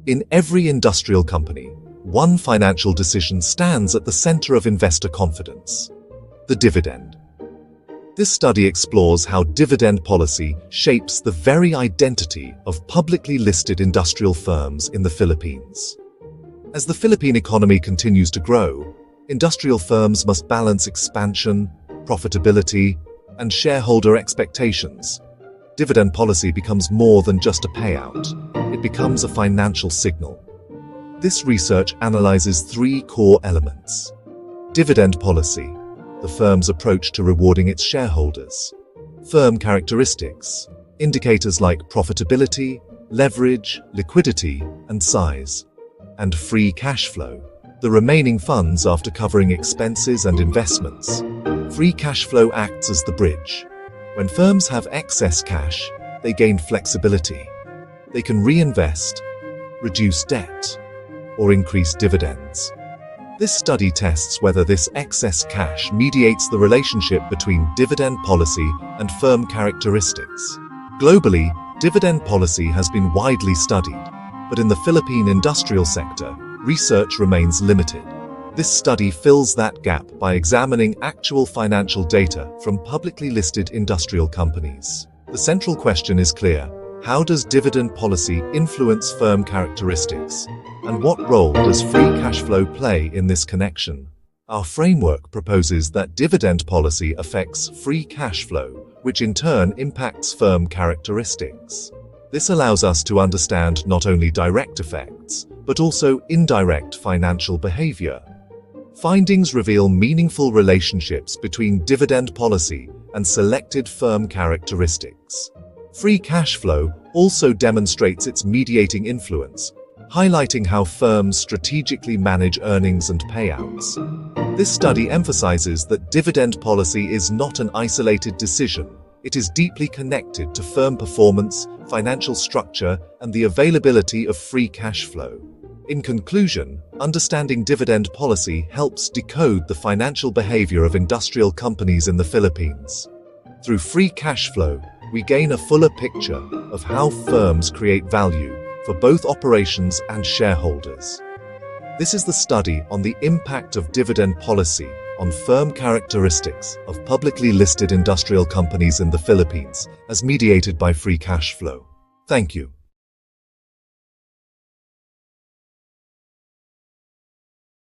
In every industrial company, one financial decision stands at the center of investor confidence: the dividend. This study explores how dividend policy shapes the very identity of publicly listed industrial firms in the Philippines. As the Philippine economy continues to grow, industrial firms must balance expansion, profitability, and shareholder expectations. Dividend policy becomes more than just a payout. It becomes a financial signal. This research analyzes three core elements: dividend policy, the firm's approach to rewarding its shareholders; firm characteristics, indicators like profitability, leverage, liquidity, and size; and free cash flow, the remaining funds after covering expenses and investments. Free cash flow acts as the bridge. When firms have excess cash, they gain flexibility. They can reinvest, reduce debt, or increase dividends. This study tests whether this excess cash mediates the relationship between dividend policy and firm characteristics. Globally, dividend policy has been widely studied, but in the Philippine industrial sector, research remains limited. This study fills that gap by examining actual financial data from publicly listed industrial companies. The central question is clear: how does dividend policy influence firm characteristics? And what role does free cash flow play in this connection? Our framework proposes that dividend policy affects free cash flow, which in turn impacts firm characteristics. This allows us to understand not only direct effects, but also indirect financial behavior. Findings reveal meaningful relationships between dividend policy and selected firm characteristics. Free cash flow also demonstrates its mediating influence, highlighting how firms strategically manage earnings and payouts. This study emphasizes that dividend policy is not an isolated decision. It is deeply connected to firm performance, financial structure, and the availability of free cash flow. In conclusion, understanding dividend policy helps decode the financial behavior of industrial companies in the Philippines. Through free cash flow, we gain a fuller picture of how firms create value for both operations and shareholders. This is the study on the impact of dividend policy on firm characteristics of publicly listed industrial companies in the Philippines, as mediated by free cash flow. Thank you.